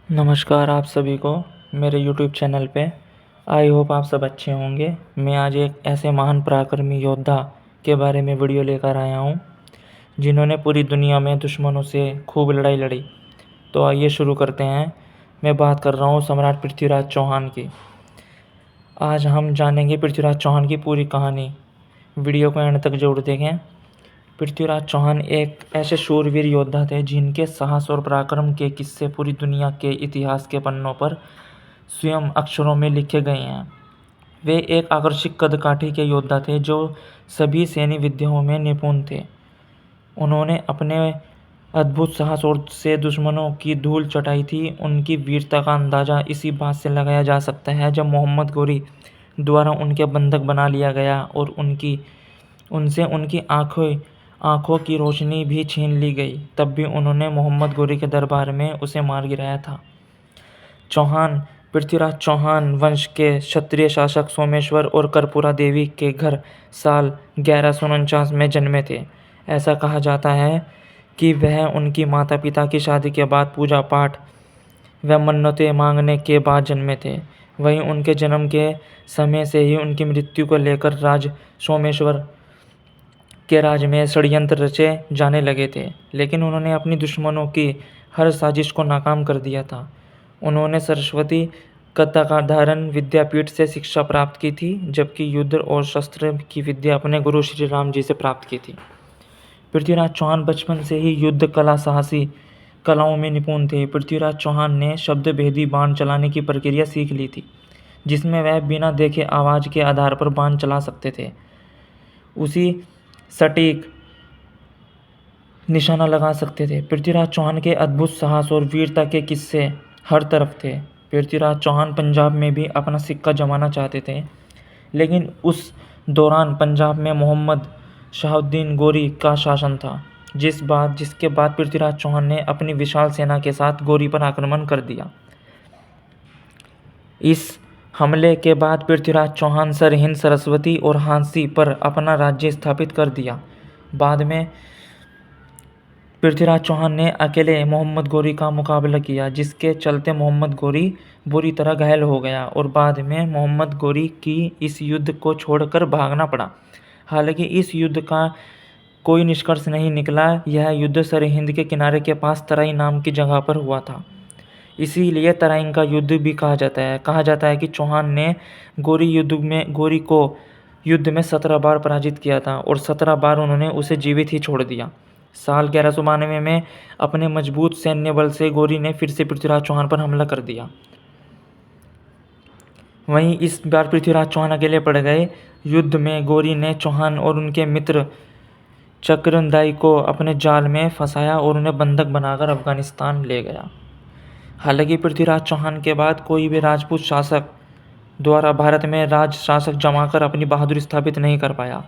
नमस्कार आप सभी को मेरे यूट्यूब चैनल पे। आई होप आप सब अच्छे होंगे। मैं आज एक ऐसे महान पराक्रमी योद्धा के बारे में वीडियो लेकर आया हूँ जिन्होंने पूरी दुनिया में दुश्मनों से खूब लड़ाई लड़ी। तो आइए शुरू करते हैं। मैं बात कर रहा हूँ सम्राट पृथ्वीराज चौहान की। आज हम जानेंगे पृथ्वीराज चौहान की पूरी कहानी। वीडियो को एंड तक जरूर देखें। पृथ्वीराज चौहान एक ऐसे शूरवीर योद्धा थे जिनके साहस और पराक्रम के किस्से पूरी दुनिया के इतिहास के पन्नों पर स्वयं अक्षरों में लिखे गए हैं। वे एक आकर्षक कदकाठी के योद्धा थे जो सभी सैन्य विद्याओं में निपुण थे। उन्होंने अपने अद्भुत साहस और से दुश्मनों की धूल चटाई थी। उनकी वीरता का अंदाज़ा इसी बात से लगाया जा सकता है जब मोहम्मद गोरी द्वारा उनके बंधक बना लिया गया और उनसे उनकी आंखों की रोशनी भी छीन ली गई। तब भी उन्होंने मोहम्मद गोरी के दरबार में उसे मार गिराया था। पृथ्वीराज चौहान वंश के क्षत्रिय शासक सोमेश्वर और कर्पूरा देवी के घर साल 1149 में जन्मे थे। ऐसा कहा जाता है कि वह उनकी माता पिता की शादी के बाद पूजा पाठ व मन्नतें मांगने के बाद जन्मे थे। वहीं उनके जन्म के समय से ही उनकी मृत्यु को लेकर राज सोमेश्वर के राज में षड्यंत्र रचे जाने लगे थे, लेकिन उन्होंने अपनी दुश्मनों की हर साजिश को नाकाम कर दिया था। उन्होंने सरस्वती कथाधारण विद्यापीठ से शिक्षा प्राप्त की थी, जबकि युद्ध और शस्त्र की विद्या अपने गुरु श्री राम जी से प्राप्त की थी। पृथ्वीराज चौहान बचपन से ही युद्ध कला साहसी कलाओं में निपुण थे। पृथ्वीराज चौहान ने शब्द भेदी बाण चलाने की प्रक्रिया सीख ली थी, जिसमें वह बिना देखे आवाज़ के आधार पर बाण चला सकते थे। उसी सटीक निशाना लगा सकते थे। पृथ्वीराज चौहान के अद्भुत साहस और वीरता के किस्से हर तरफ थे। पृथ्वीराज चौहान पंजाब में भी अपना सिक्का जमाना चाहते थे, लेकिन उस दौरान पंजाब में मोहम्मद शाहुद्दीन गोरी का शासन था, जिसके बाद पृथ्वीराज चौहान ने अपनी विशाल सेना के साथ गोरी पर आक्रमण कर दिया। इस हमले के बाद पृथ्वीराज चौहान सरहिंद, सरस्वती और हांसी पर अपना राज्य स्थापित कर दिया। बाद में पृथ्वीराज चौहान ने अकेले मोहम्मद गोरी का मुकाबला किया, जिसके चलते मोहम्मद गोरी बुरी तरह घायल हो गया और बाद में मोहम्मद गोरी की इस युद्ध को छोड़कर भागना पड़ा। हालांकि इस युद्ध का कोई निष्कर्ष नहीं निकला। यह युद्ध सरहिंद के किनारे के पास तराई नाम की जगह पर हुआ था, इसीलिए तराइन का युद्ध भी कहा जाता है कि चौहान ने गोरी को युद्ध में 17 बार पराजित किया था और 17 बार उन्होंने उसे जीवित ही छोड़ दिया। साल 1192 में अपने मजबूत सैन्य बल से गोरी ने फिर से पृथ्वीराज चौहान पर हमला कर दिया। वहीं इस बार पृथ्वीराज चौहान अकेले पड़ गए। युद्ध में गोरी ने चौहान और उनके मित्र चक्रनदाई को अपने जाल में फंसाया और उन्हें बंधक बनाकर अफगानिस्तान ले गया। हालांकि पृथ्वीराज चौहान के बाद कोई भी राजपूत शासक द्वारा भारत में राज शासक जमाकर अपनी बहादुरी स्थापित नहीं कर पाया।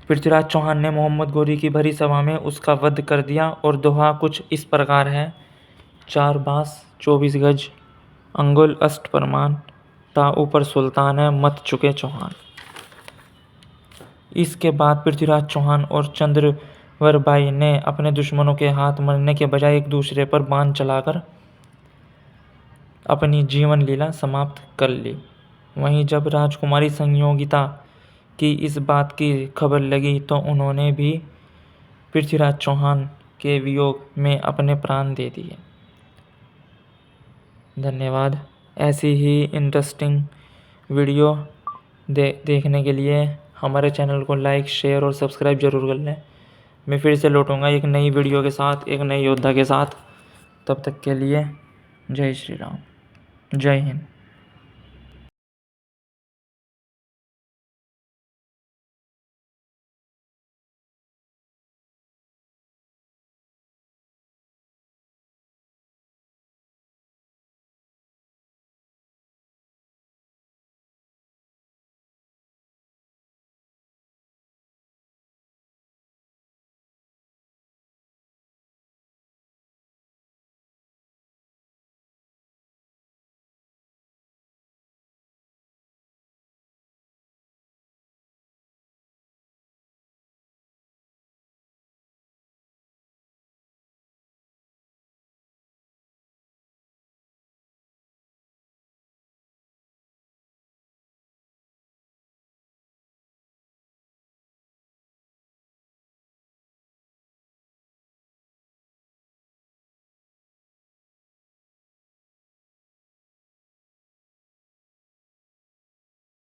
पृथ्वीराज चौहान ने मोहम्मद गोरी की भरी सभा में उसका वध कर दिया और दोहा कुछ इस प्रकार है: 4 बांस 24 गज, अंगुल अष्ट प्रमाण, ता ऊपर सुल्तान है, मत चुके चौहान। इसके बाद पृथ्वीराज चौहान और चंद्रवरबाई ने अपने दुश्मनों के हाथ मरने के बजाय एक दूसरे पर बाण चलाकर अपनी जीवन लीला समाप्त कर ली। वहीं जब राजकुमारी संयोगिता की इस बात की खबर लगी तो उन्होंने भी पृथ्वीराज चौहान के वियोग में अपने प्राण दे दिए। धन्यवाद। ऐसी ही इंटरेस्टिंग वीडियो देखने के लिए हमारे चैनल को लाइक, शेयर और सब्सक्राइब जरूर कर लें। मैं फिर से लौटूंगा एक नई वीडियो के साथ, एक नए योद्धा के साथ। तब तक के लिए जय श्री राम, जय हिंद।